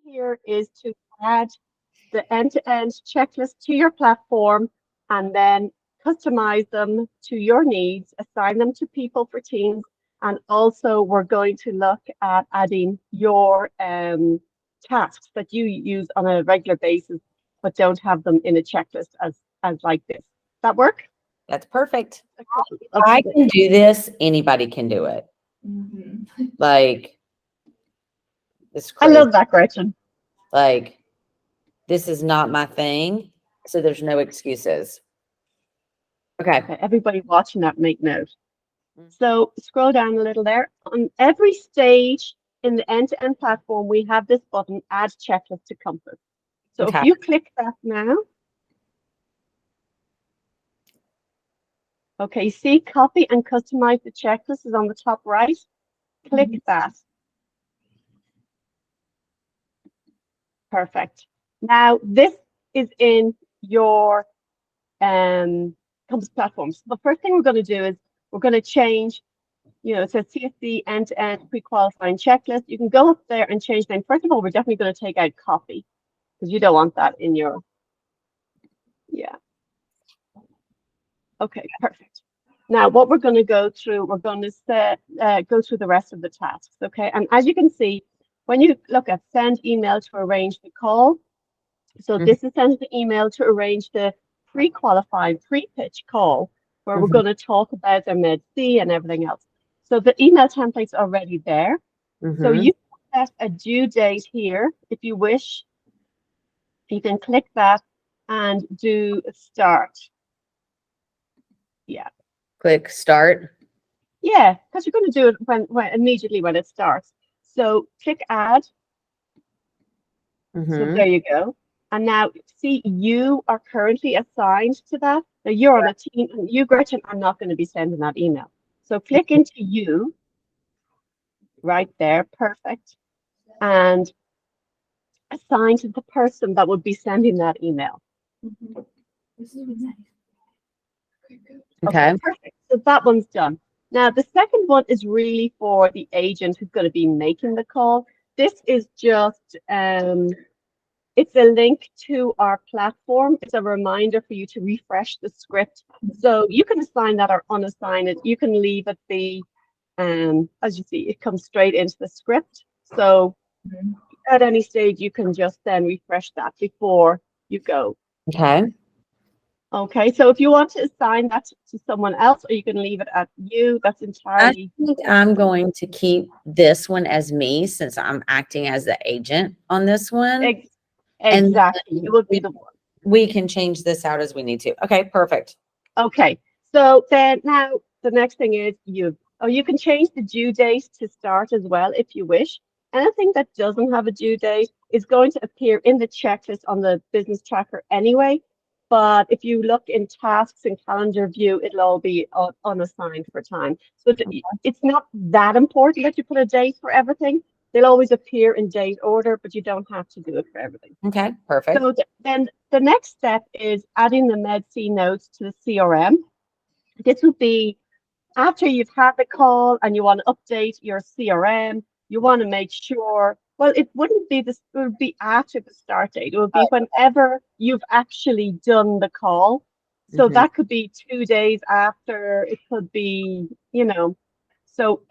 here is to add the end-to-end checklist to your platform and then customize them to your needs, assign them to people for teams, and also we're going to look at adding your tasks that you use on a regular basis, but don't have them in a checklist as like this. That work? That's perfect. Okay. I can do this. Anybody can do it. Like, it's I crazy. love that, Gretchen. Like, this is not my thing, so there's no excuses. Okay. Everybody watching that, make note. So scroll down a little there. On every stage in the end-to-end platform, we have this button, Add Checklist to Compass. So Okay. if you click that now, okay, see copy and customize the checklist is on the top right. Click that. Perfect. Now this is in your Compass platform. So the first thing we're going to do is we're going to change, it says CSC end-to-end pre-qualifying checklist. You can go up there and change them. First of all, we're definitely going to take out copy because you don't want that in your, yeah. Okay, perfect. Now, what we're going to go through, we're going to go through the rest of the tasks, okay? And as you can see, when you look at send email to arrange the call, so this is sending the email to arrange the pre-qualified, pre-pitch call, where we're going to talk about their Med C and everything else. So the email template's already there. So you can set a due date here if you wish. You can click that and do start. Yeah. Click start. Yeah, because you're going to do it when immediately when it starts. So click add. So there you go. And now see, you are currently assigned to that. Now you're on a team, and you, Gretchen, are not going to be sending that email. So click into you right there. Perfect. And assign to the person that would be sending that email. Okay. Perfect. So that one's done. Now, the second one is really for the agent who's going to be making the call. This is just, it's a link to our platform. It's a reminder for you to refresh the script. So you can assign that or unassign it. You can leave it be, as you see, it comes straight into the script. So at any stage, you can just then refresh that before you go. Okay. Okay, so if you want to assign that to someone else, or you can leave it at you, that's entirely. I think I'm going to keep this one as me since I'm acting as the agent on this one. Exactly, it would be the one. We can change this out as we need to. Okay, perfect. Okay, so then now the next thing is you can change the due date to start as well if you wish. Anything that doesn't have a due date is going to appear in the checklist on the business tracker anyway. But if you look in tasks and calendar view, it'll all be unassigned for time. So it's not that important that you put a date for everything. They'll always appear in date order, but you don't have to do it for everything. Okay, perfect. So then the next step is adding the Med C notes to the CRM. This would be after you've had the call and you want to update your CRM, you want to make sure, well, it wouldn't be this, it would be after the start date. It would be whenever you've actually done the call. So that could be 2 days after, it could be, so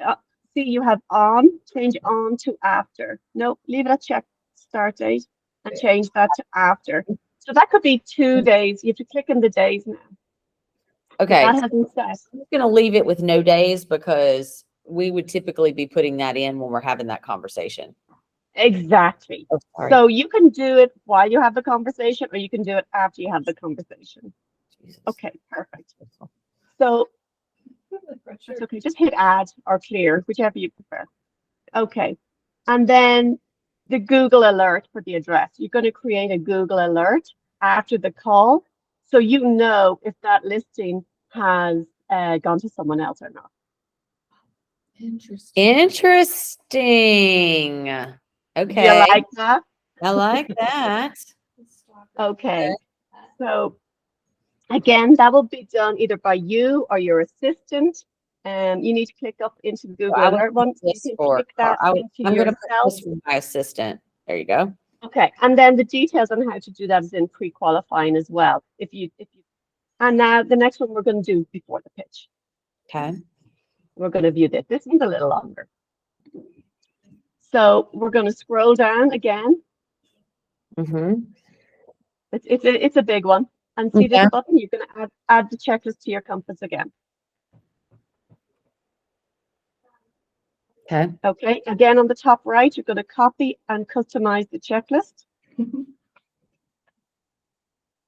see you have on, change on to after. No, leave it at check start date and change that to after. So that could be 2 days. You have to click in the days now. Okay. That hasn't set. I'm going to leave it with no days because we would typically be putting that in when we're having that conversation. Exactly. Oh, sorry. So you can do it while you have the conversation, or you can do it after you have the conversation. Jesus. Okay, perfect. So it's okay, just hit add or clear, whichever you prefer. Okay. And then the Google alert for the address. You're going to create a Google alert after the call, so you know if that listing has gone to someone else or not. Interesting. Okay. Do you like that? I like that. Okay. So again, that will be done either by you or your assistant. You need to click up into the Google Alert one. You can click that into I'm going to put yourself. this for my assistant. There you go. Okay, and then the details on how to do that is in pre-qualifying as well. And now the next one we're going to do before the pitch. Okay. We're going to view this. This one's a little longer. So we're going to scroll down again. Mm-hmm. It's a big one. And see this button? You're going to add the checklist to your compass again. Okay. Okay, again on the top right, you're going to copy and customize the checklist.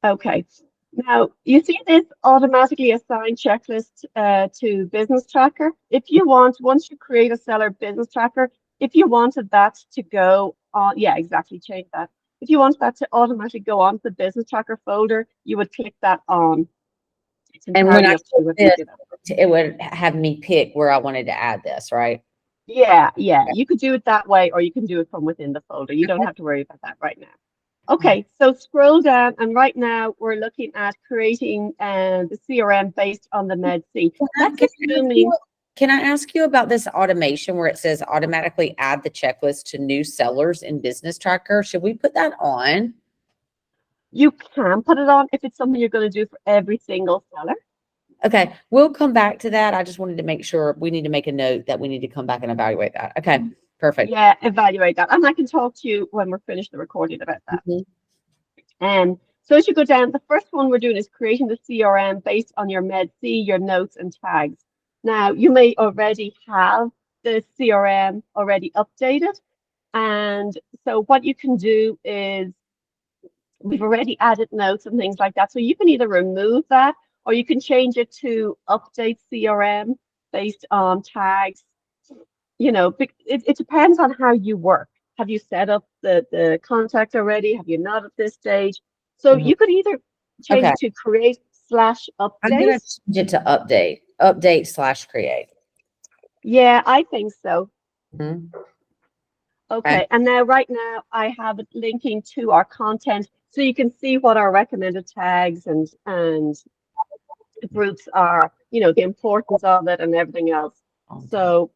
Okay, now you see this automatically assigned checklist to business tracker. If you want, once you create a seller business tracker, if you wanted that to go on, yeah, exactly, change that. If you want that to automatically go on the business tracker folder, you would click that on. It's And when entirely I up to you whether you do that. it would have me pick where I wanted to add this, right? Yeah, you could do it that way, or you can do it from within the folder. You don't have to worry about that right now. Okay, so scroll down, and right now we're looking at creating the CRM based on the MedC. That's assuming. Can I ask you about this automation where it says automatically add the checklist to new sellers in Business Tracker? Should we put that on? You can put it on if it's something you're going to do for every single seller. Okay, we'll come back to that. I just wanted to make sure we need to make a note that we need to come back and evaluate that. Okay, perfect. Yeah, evaluate that. And I can talk to you when we're finished the recording about that. So as you go down, the first one we're doing is creating the CRM based on your MedC, your notes and tags. Now, you may already have the CRM already updated. And so what you can do is we've already added notes and things like that. So you can either remove that or you can change it to update CRM based on tags. You know, it depends on how you work. Have you set up the contact already? Have you not at this stage? So you could either change it to create/update. I'm going to change it to update/create. Yeah, I think so. Mm-hmm. Okay, and now right now I have it linking to our content so you can see what our recommended tags and groups are, you know, the importance of it and everything else. So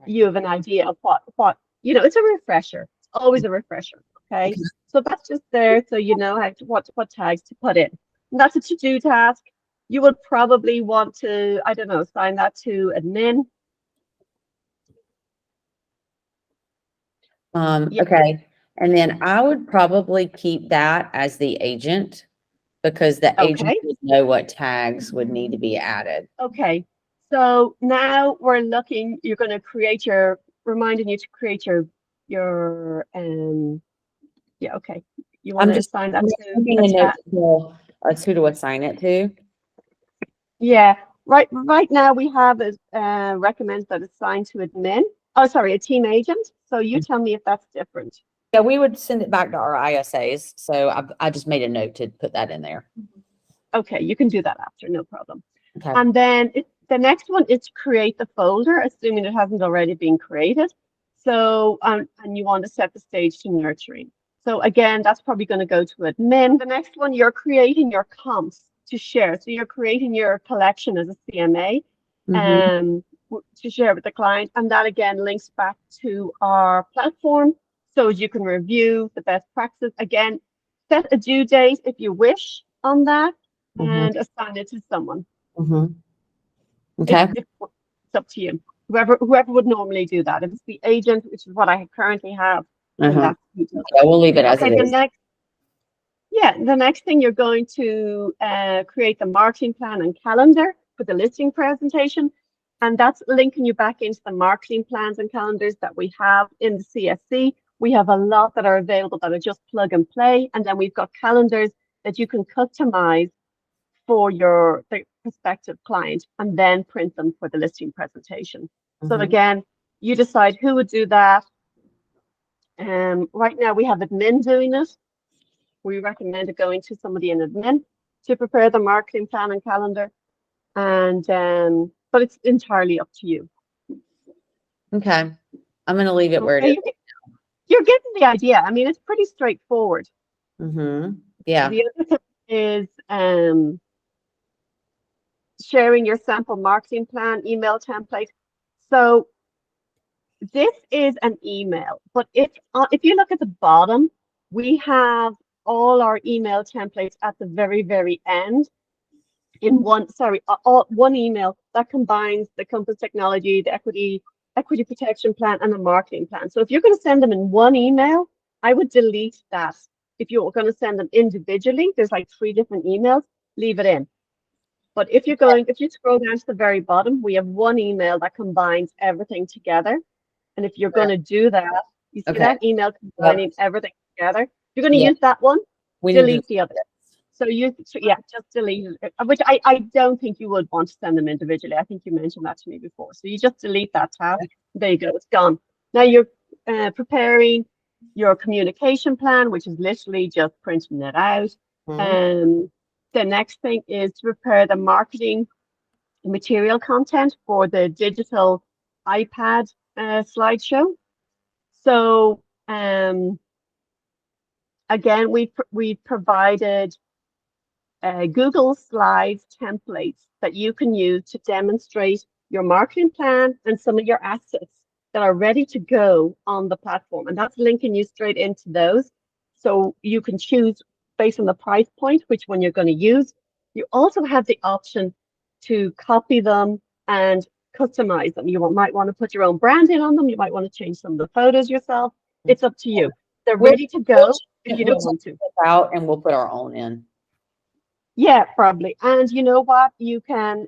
you have an idea of what, you know, it's a refresher. It's always a refresher. Okay. So that's just there so you know how to what tags to put in. And that's a to-do task. You would probably want to, I don't know, assign that to admin. Okay. And then I would probably keep that as the agent because the agent would know what tags would need to be added. Okay. So now we're looking, you're going to create your, reminding you to create your yeah, okay. You want to assign that to a chat? Who to assign it to? Yeah. Right now we have it recommends that it's assigned to admin. Oh, sorry, a team agent. So you tell me if that's different. Yeah, we would send it back to our ISAs. So I just made a note to put that in there. Okay, you can do that after, no problem. Okay. And then the next one is to create the folder, assuming it hasn't already been created. So, and you want to set the stage to nurturing. So again, that's probably going to go to admin. The next one, you're creating your comps to share. So you're creating your collection as a CMA to share with the client. And that again links back to our platform. So as you can review the best practices. Again, set a due date if you wish on that and assign it to someone. Okay. It's up to you. Whoever would normally do that. If it's the agent, which is what I currently have, then that's we'll leave it as it is. The next thing you're going to create the marketing plan and calendar for the listing presentation. And that's linking you back into the marketing plans and calendars that we have in the CSC. We have a lot that are available that are just plug and play. And then we've got calendars that you can customize for the prospective client and then print them for the listing presentation. So again, you decide who would do that. Right now we have admin doing it. We recommend it going to somebody in admin to prepare the marketing plan and calendar. And but it's entirely up to you. Okay. I'm going to leave it where it is. You're getting the idea. I mean, it's pretty straightforward. Yeah. The other thing is sharing your sample marketing plan, email template. So this is an email, but if you look at the bottom, we have all our email templates at the very, very end in one email that combines the Compass technology, the equity protection plan, and the marketing plan. So if you're going to send them in one email, I would delete that. If you're going to send them individually, there's like 3 different emails, leave it in. But if you scroll down to the very bottom, we have one email that combines everything together. And if you're going to do that, you see that email combining everything together. If you're going to use that one, delete the other. So just delete it, which I don't think you would want to send them individually. I think you mentioned that to me before. So you just delete that tab. There you go, it's gone. Now you're preparing your communication plan, which is literally just printing it out. The next thing is to prepare the marketing material content for the digital iPad slideshow. So again, we've provided Google Slides templates that you can use to demonstrate your marketing plan and some of your assets that are ready to go on the platform. And that's linking you straight into those. So you can choose based on the price point, which one you're going to use. You also have the option to copy them and customize them. You might want to put your own branding on them. You might want to change some of the photos yourself. It's up to you. They're ready to go if you don't want to. Out and we'll put our own in. Yeah, probably. And you know what? You can,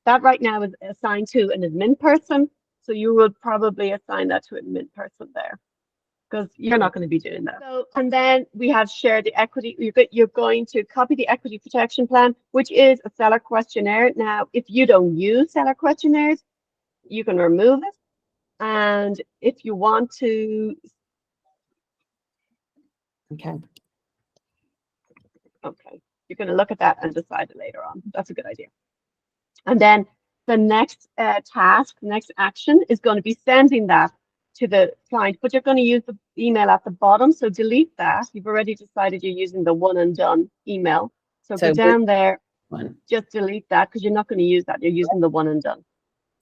that right now is assigned to an admin person. So you would probably assign that to an admin person there because you're not going to be doing that. So, and then we have shared the equity. You're going to copy the equity protection plan, which is a seller questionnaire. Now, if you don't use seller questionnaires, you can remove it. And if you want to. Okay. You're going to look at that and decide it later on. That's a good idea. And then the next task, next action is going to be sending that to the client, but you're going to use the email at the bottom. So delete that. You've already decided you're using the one and done email. So go down there, just delete that because you're not going to use that. You're using the one and done.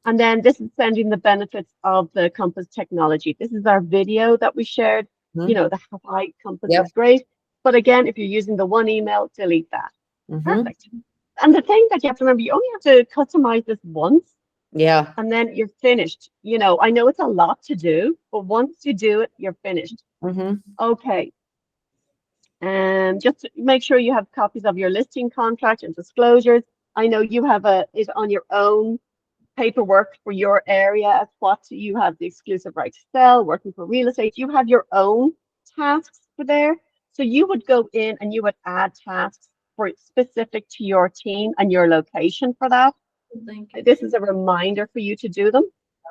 And then this is sending the benefits of the Compass technology. This is our video that we shared. You know, the why Compass is great. But again, if you're using the one email, delete that. Perfect. And the thing that you have to remember, you only have to customize this once. Yeah. And then you're finished. You know, I know it's a lot to do, but once you do it, you're finished. Okay. And just to make sure you have copies of your listing contract and disclosures. I know you have it on your own paperwork for your area as what you have the exclusive right to sell, working for real estate. You have your own tasks for there. So you would go in and you would add tasks for specific to your team and your location for that. This is a reminder for you to do them.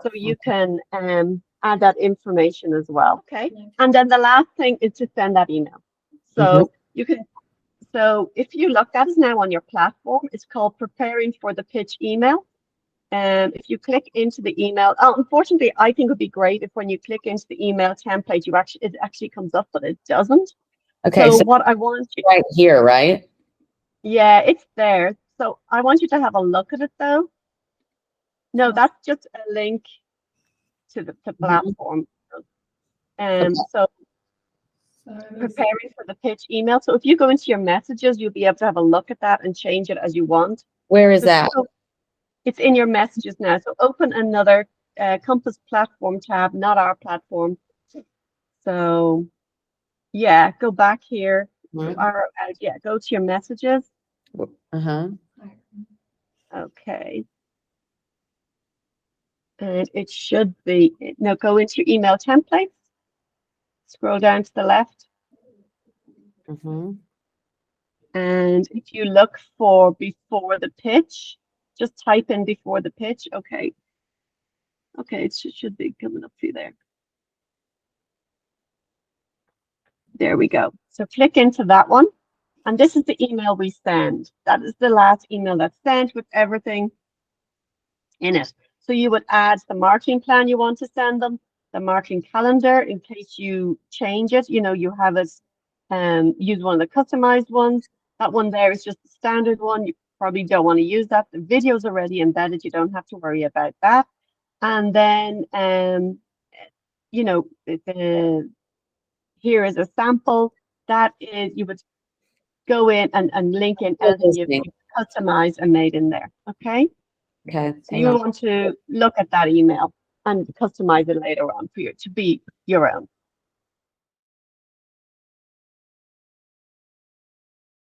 So you can add that information as well. Okay. And then the last thing is to send that email. So you can, so if you look, that is now on your platform. It's called Preparing for the Pitch email. If you click into the email, unfortunately, I think it would be great if when you click into the email template, it actually comes up, but it doesn't. Okay, so what I want you right here, right? Yeah, it's there. So I want you to have a look at it though. No, that's just a link to the platform. So preparing for the pitch email. So if you go into your messages, you'll be able to have a look at that and change it as you want. Where is that? It's in your messages now. So open another Compass platform tab, not our platform. So yeah, go back here. Go to your messages. Okay. And it should be, now go into your email templates. Scroll down to the left. And if you look for before the pitch, just type in before the pitch. Okay. Okay, it should be coming up through there. There we go. So click into that one. And this is the email we send. That is the last email that's sent with everything in it. So you would add the marketing plan you want to send them, the marketing calendar in case you change it. You know, you have it, use one of the customized ones. That one there is just the standard one. You probably don't want to use that. The video's already embedded. You don't have to worry about that. And then, you know, here is a sample. That is, you would go in and link in anything you've customized and made in there. Okay. Okay. So you want to look at that email and customize it later on for you to be your own.